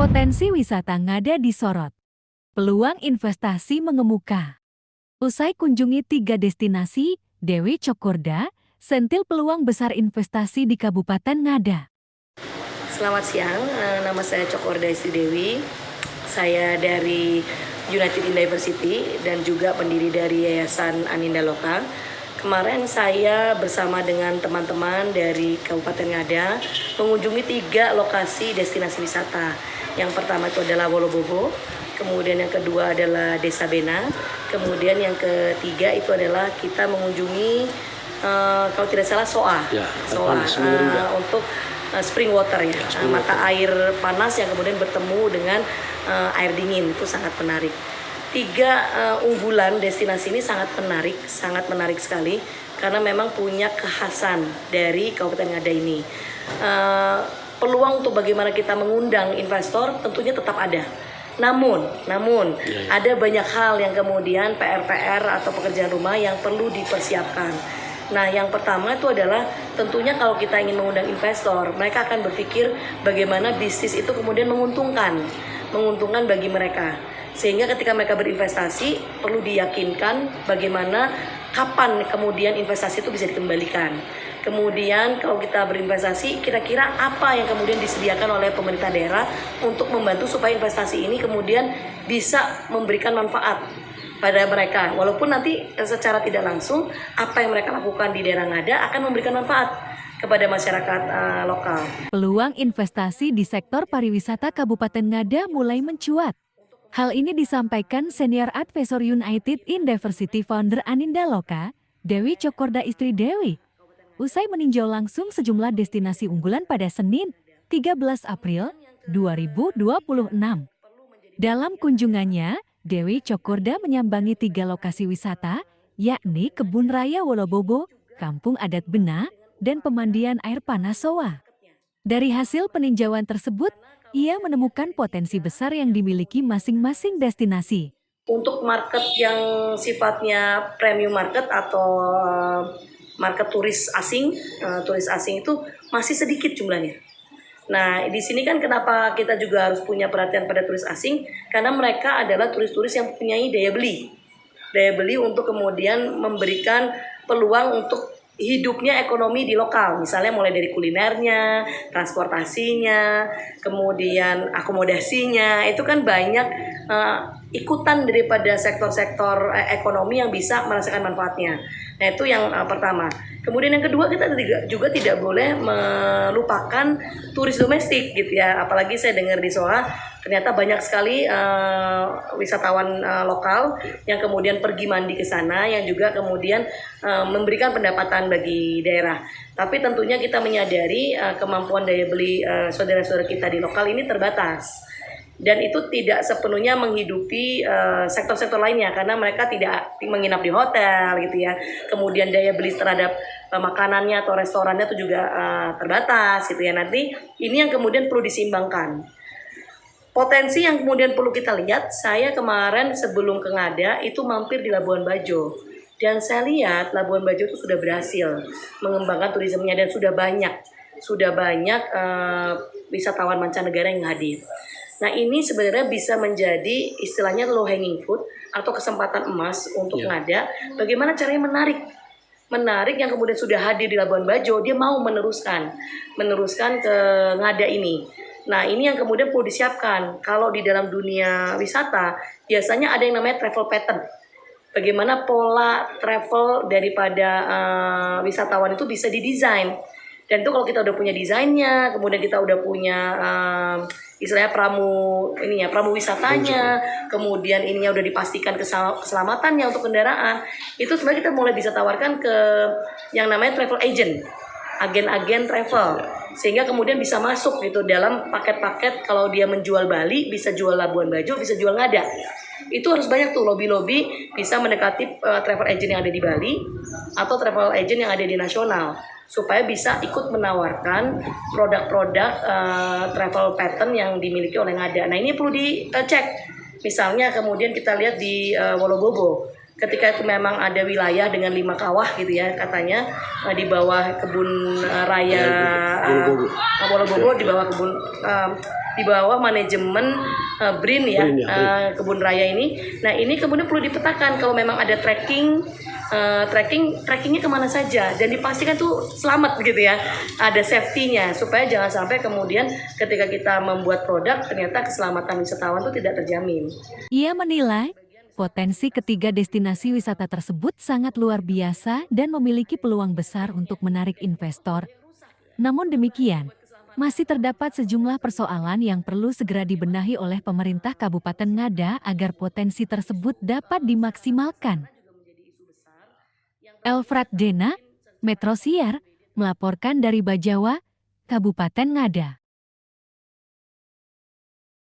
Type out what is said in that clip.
Potensi wisata Ngada disorot. Peluang investasi mengemuka. Usai kunjungi 3 destinasi, Dewi Cokorda sentil peluang besar investasi di Kabupaten Ngada. Selamat siang, nama saya Cokorda Istri Dewi. Saya dari United in Diversity dan juga pendiri dari Yayasan Aninda Loka. Kemarin saya bersama dengan teman-teman dari Kabupaten Ngada mengunjungi 3 lokasi destinasi wisata. Yang pertama itu adalah Wolobobo, kemudian yang kedua adalah Desa Bena, kemudian yang ketiga itu adalah kita mengunjungi kalau tidak salah Soa untuk spring water ya, mata air panas yang kemudian bertemu dengan air dingin, itu sangat menarik. 3 unggulan destinasi ini sangat menarik sekali karena memang punya kekhasan dari Kabupaten Ngada ini. Peluang untuk bagaimana kita mengundang investor tentunya tetap ada. Namun ada banyak hal yang kemudian PR atau pekerjaan rumah yang perlu dipersiapkan. Nah, yang pertama itu adalah tentunya kalau kita ingin mengundang investor, mereka akan berpikir bagaimana bisnis itu kemudian menguntungkan bagi mereka. Sehingga ketika mereka berinvestasi, perlu diyakinkan bagaimana kapan kemudian investasi itu bisa dikembalikan. Kemudian kalau kita berinvestasi, kira-kira apa yang kemudian disediakan oleh pemerintah daerah untuk membantu supaya investasi ini kemudian bisa memberikan manfaat pada mereka. Walaupun nanti secara tidak langsung apa yang mereka lakukan di daerah Ngada akan memberikan manfaat kepada masyarakat lokal. Peluang investasi di sektor pariwisata Kabupaten Ngada mulai mencuat. Hal ini disampaikan Senior Advisor United in Diversity Founder Aninda Loka, Dewi Cokorda Istri Dewi, usai meninjau langsung sejumlah destinasi unggulan pada Senin, 13 April 2026. Dalam kunjungannya, Dewi Cokorda menyambangi 3 lokasi wisata, yakni Kebun Raya Wolobobo, Kampung Adat Bena, dan Pemandian Air Panas Soa. Dari hasil peninjauan tersebut, ia menemukan potensi besar yang dimiliki masing-masing destinasi. Untuk market yang sifatnya premium market atau market turis asing itu masih sedikit jumlahnya. Nah, di sini kan kenapa kita juga harus punya perhatian pada turis asing, karena mereka adalah turis-turis yang mempunyai daya beli untuk kemudian memberikan peluang untuk hidupnya ekonomi di lokal, misalnya mulai dari kulinernya, transportasinya, kemudian akomodasinya, itu kan banyak ikutan daripada sektor-sektor ekonomi yang bisa merasakan manfaatnya. Nah, itu yang pertama. Kemudian yang kedua, kita juga tidak boleh melupakan turis domestik gitu ya. Apalagi saya dengar di Soa ternyata banyak sekali wisatawan lokal yang kemudian pergi mandi ke sana, yang juga kemudian memberikan pendapatan bagi daerah. Tapi tentunya kita menyadari kemampuan daya beli saudara-saudara kita di lokal ini terbatas. Dan itu tidak sepenuhnya menghidupi sektor-sektor lainnya karena mereka tidak menginap di hotel gitu ya. Kemudian daya beli terhadap makanannya atau restorannya itu juga terbatas gitu ya. Nanti ini yang kemudian perlu diseimbangkan. Potensi yang kemudian perlu kita lihat, saya kemarin sebelum ke Ngada itu mampir di Labuan Bajo. Dan saya lihat Labuan Bajo itu sudah berhasil mengembangkan turismenya dan sudah banyak wisatawan mancanegara yang hadir. Nah, ini sebenarnya bisa menjadi istilahnya low hanging fruit atau kesempatan emas untuk Ngada. Bagaimana caranya menarik yang kemudian sudah hadir di Labuan Bajo, dia mau meneruskan ke Ngada ini. Nah, ini yang kemudian perlu disiapkan. Kalau di dalam dunia wisata, biasanya ada yang namanya travel pattern. Bagaimana pola travel daripada wisatawan itu bisa didesain. Dan itu kalau kita udah punya desainnya, kemudian kita udah punya istilahnya pramu wisatanya, kemudian ininya udah dipastikan keselamatannya untuk kendaraan, itu sebenarnya kita mulai bisa tawarkan ke yang namanya travel agent, agen-agen travel, sehingga kemudian bisa masuk gitu dalam paket-paket. Kalau dia menjual Bali, bisa jual Labuan Bajo, bisa jual Ngada. Itu harus banyak tuh lobby bisa mendekati travel agent yang ada di Bali atau travel agent yang ada di nasional, supaya bisa ikut menawarkan produk-produk travel pattern yang dimiliki oleh Ngada. Nah, ini perlu dicek. Misalnya kemudian kita lihat di Wolobobo, ketika itu memang ada wilayah dengan 5 kawah gitu ya, katanya di bawah kebun raya Wolobobo, di bawah kebun di bawah manajemen BRIN ya, BRIN ya, BRIN. kebun raya ini. Nah ini kemudian perlu dipetakan kalau memang ada trackingnya kemana saja dan dipastikan tuh selamat gitu ya, ada safety-nya supaya jangan sampai kemudian ketika kita membuat produk ternyata keselamatan wisatawan tuh tidak terjamin. Ia menilai potensi ketiga destinasi wisata tersebut sangat luar biasa dan memiliki peluang besar untuk menarik investor. Namun demikian, masih terdapat sejumlah persoalan yang perlu segera dibenahi oleh pemerintah Kabupaten Ngada agar potensi tersebut dapat dimaksimalkan. Elfrat Dena, Metro Siar, melaporkan dari Bajawa, Kabupaten Ngada.